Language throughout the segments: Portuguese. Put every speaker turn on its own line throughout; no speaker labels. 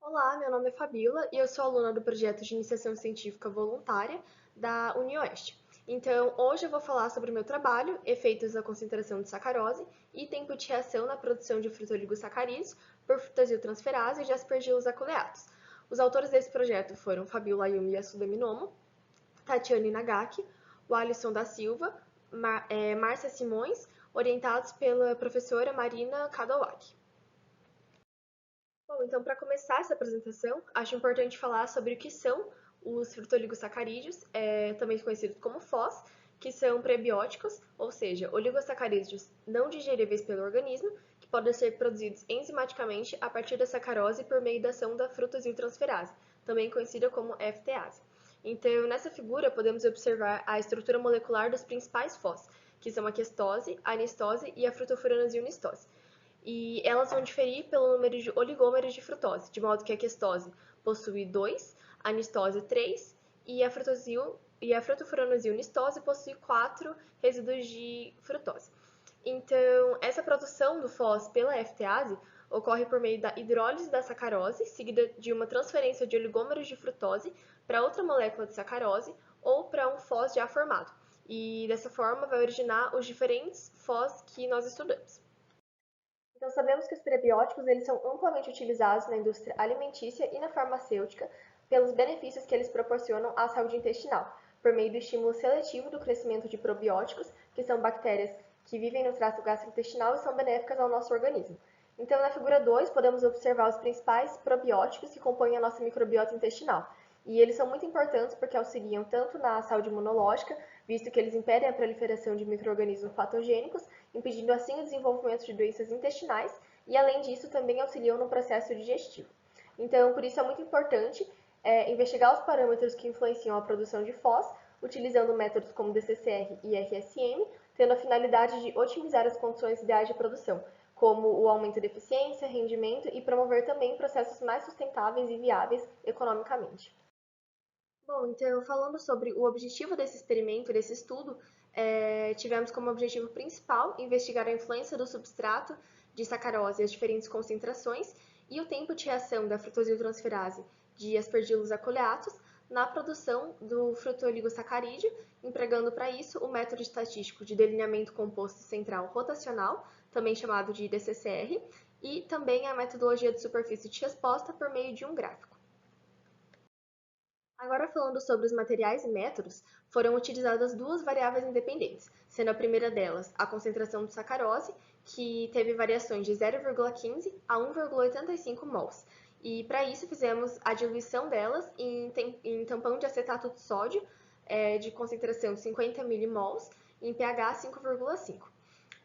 Olá, meu nome é Fabiola e eu sou aluna do projeto de iniciação científica voluntária da UniOeste. Então, hoje eu vou falar sobre o meu trabalho, efeitos da concentração de sacarose e tempo de reação na produção de frutoligosacarídeos por frutaziltransferase de aspergilos aculeatos. Os autores desse projeto foram Fabiola Yumi Yasuda Minomo, Tatiane Nagaki, o Alisson da Silva, Márcia Simões, orientados pela professora Marina Kadowaki. Bom, então, para começar essa apresentação, acho importante falar sobre o que são os frutoligosacarídeos, também conhecidos como FOS, que são prebióticos, ou seja, oligosacarídeos não digeríveis pelo organismo, que podem ser produzidos enzimaticamente a partir da sacarose por meio da ação da frutasiltransferase, também conhecida como FTase. Então, nessa figura, podemos observar a estrutura molecular dos principais FOS, que são a questose, a anistose e a frutofuranose-unistose. E elas vão diferir pelo número de oligômeros de frutose, de modo que a questose possui 2, a anistose 3 e a frutofuranose-unistose possui 4 resíduos de frutose. Então, essa produção do FOS pela FTase ocorre por meio da hidrólise da sacarose, seguida de uma transferência de oligômeros de frutose para outra molécula de sacarose ou para um FOS já formado. E dessa forma vai originar os diferentes FOS que nós estudamos. Então, sabemos que os prebióticos eles são amplamente utilizados na indústria alimentícia e na farmacêutica pelos benefícios que eles proporcionam à saúde intestinal, por meio do estímulo seletivo do crescimento de probióticos, que são bactérias que vivem no trato gastrointestinal e são benéficas ao nosso organismo. Então, na figura 2, podemos observar os principais probióticos que compõem a nossa microbiota intestinal. E eles são muito importantes porque auxiliam tanto na saúde imunológica, visto que eles impedem a proliferação de micro-organismos patogênicos, impedindo assim o desenvolvimento de doenças intestinais, e além disso também auxiliam no processo digestivo. Então, por isso é muito importante investigar os parâmetros que influenciam a produção de FOS, utilizando métodos como DCCR e RSM, tendo a finalidade de otimizar as condições ideais de produção, como o aumento da eficiência, rendimento e promover também processos mais sustentáveis e viáveis economicamente. Bom, então, falando sobre o objetivo desse experimento, desse estudo, tivemos como objetivo principal investigar a influência do substrato de sacarose às diferentes concentrações e o tempo de reação da frutosiltransferase de aspergilos aculeatos na produção do frutoligosacarídeo, empregando para isso o método estatístico de delineamento composto central rotacional, também chamado de DCCR, e também a metodologia de superfície de resposta por meio de um gráfico. Agora, falando sobre os materiais e métodos, foram utilizadas duas variáveis independentes, sendo a primeira delas a concentração de sacarose, que teve variações de 0,15 a 1,85 mols. E para isso fizemos a diluição delas em tampão de acetato de sódio de concentração de 50 milimols em pH 5,5.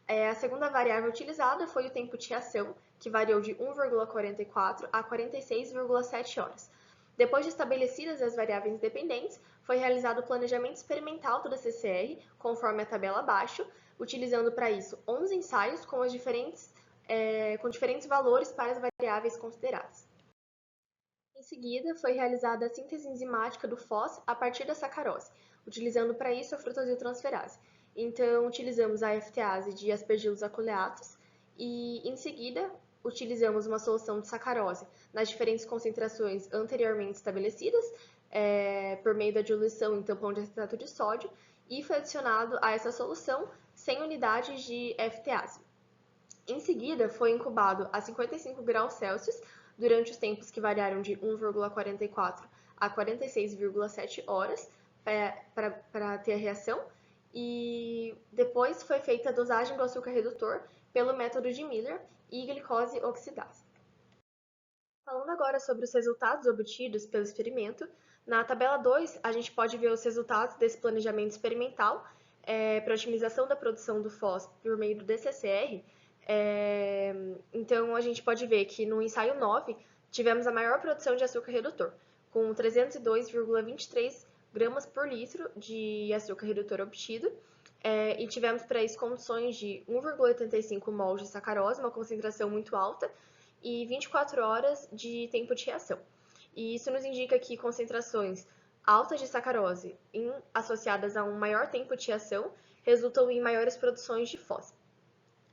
A segunda variável utilizada foi o tempo de reação, que variou de 1,44 a 46,7 horas. Depois de estabelecidas as variáveis dependentes, foi realizado o planejamento experimental do DCCR, conforme a tabela abaixo, utilizando para isso 11 ensaios com diferentes valores para as variáveis consideradas. Em seguida, foi realizada a síntese enzimática do FOS a partir da sacarose, utilizando para isso a frutasiltransferase. Então, utilizamos a FTase de aspergilos aculeatos e, em seguida, utilizamos uma solução de sacarose nas diferentes concentrações anteriormente estabelecidas, por meio da diluição em tampão de acetato de sódio, e foi adicionado a essa solução 100 unidades de FTase. Em seguida, foi incubado a 55 graus Celsius durante os tempos que variaram de 1,44 a 46,7 horas para ter a reação, e depois foi feita a dosagem do açúcar redutor pelo método de Miller e glicose oxidase. Falando agora sobre os resultados obtidos pelo experimento, na tabela 2 a gente pode ver os resultados desse planejamento experimental para otimização da produção do FOS por meio do DCCR. Então, a gente pode ver que no ensaio 9 tivemos a maior produção de açúcar redutor, com 302,23 gramas por litro de açúcar redutor obtido, e tivemos para isso condições de 1,85 mols de sacarose, uma concentração muito alta, e 24 horas de tempo de reação. E isso nos indica que concentrações altas de sacarose associadas a um maior tempo de reação resultam em maiores produções de FOS.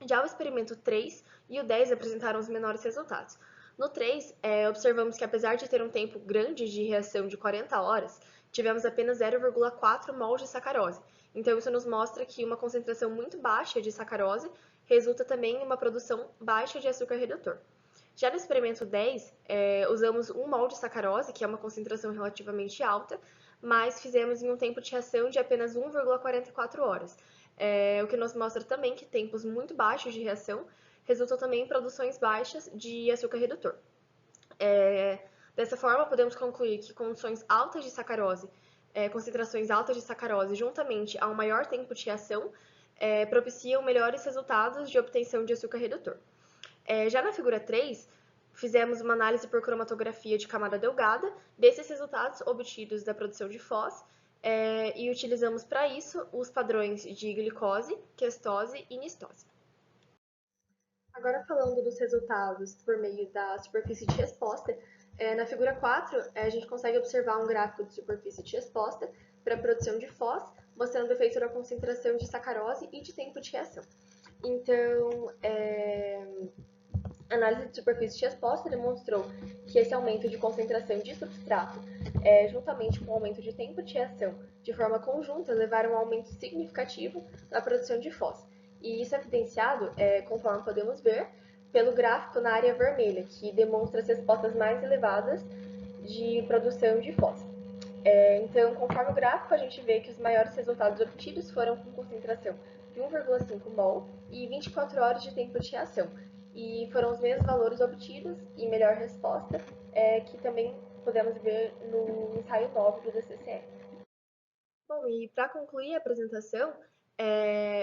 Já o experimento 3 e o 10 apresentaram os menores resultados, No 3, observamos que apesar de ter um tempo grande de reação de 40 horas, tivemos apenas 0,4 mol de sacarose. Então, isso nos mostra que uma concentração muito baixa de sacarose resulta também em uma produção baixa de açúcar redutor. Já no experimento 10, usamos 1 mol de sacarose, que é uma concentração relativamente alta, mas fizemos em um tempo de reação de apenas 1,44 horas, o que nos mostra também que tempos muito baixos de reação resultam também em produções baixas de açúcar redutor. Dessa forma, podemos concluir que condições altas de sacarose, concentrações altas de sacarose, juntamente a um maior tempo de reação, propiciam melhores resultados de obtenção de açúcar redutor. Já na figura 3, fizemos uma análise por cromatografia de camada delgada desses resultados obtidos da produção de Foz e utilizamos para isso os padrões de glicose, questose e nistose. Agora falando dos resultados por meio da superfície de resposta, na figura 4 a gente consegue observar um gráfico de superfície de resposta para a produção de Foz, mostrando o efeito da concentração de sacarose e de tempo de reação. Então, a análise de superfície de resposta demonstrou que esse aumento de concentração de substrato, juntamente com o aumento de tempo de reação, de forma conjunta, levaram a um aumento significativo na produção de Foz. E isso é evidenciado, conforme podemos ver, pelo gráfico na área vermelha, que demonstra as respostas mais elevadas de produção de Foz. Então, conforme o gráfico, a gente vê que os maiores resultados obtidos foram com concentração de 1,5 mol e 24 horas de tempo de reação. E foram os mesmos valores obtidos e melhor resposta que também podemos ver no ensaio 9 do DCCE. Bom, e para concluir a apresentação,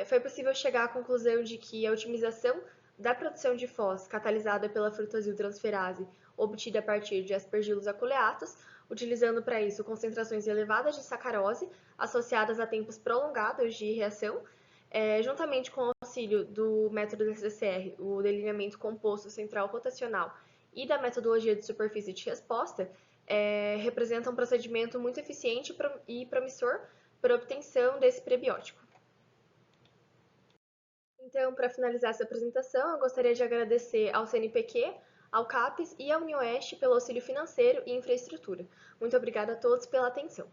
foi possível chegar à conclusão de que a otimização da produção de Foz catalisada pela frutasiltransferase obtida a partir de aspergilos aculeatos, utilizando para isso concentrações elevadas de sacarose associadas a tempos prolongados de reação, juntamente com o auxílio do método DCCR, o delineamento composto central rotacional, e da metodologia de superfície de resposta, representa um procedimento muito eficiente e promissor para a obtenção desse prebiótico. Então, para finalizar essa apresentação, eu gostaria de agradecer ao CNPq, ao CAPES e à UniOeste pelo auxílio financeiro e infraestrutura. Muito obrigada a todos pela atenção.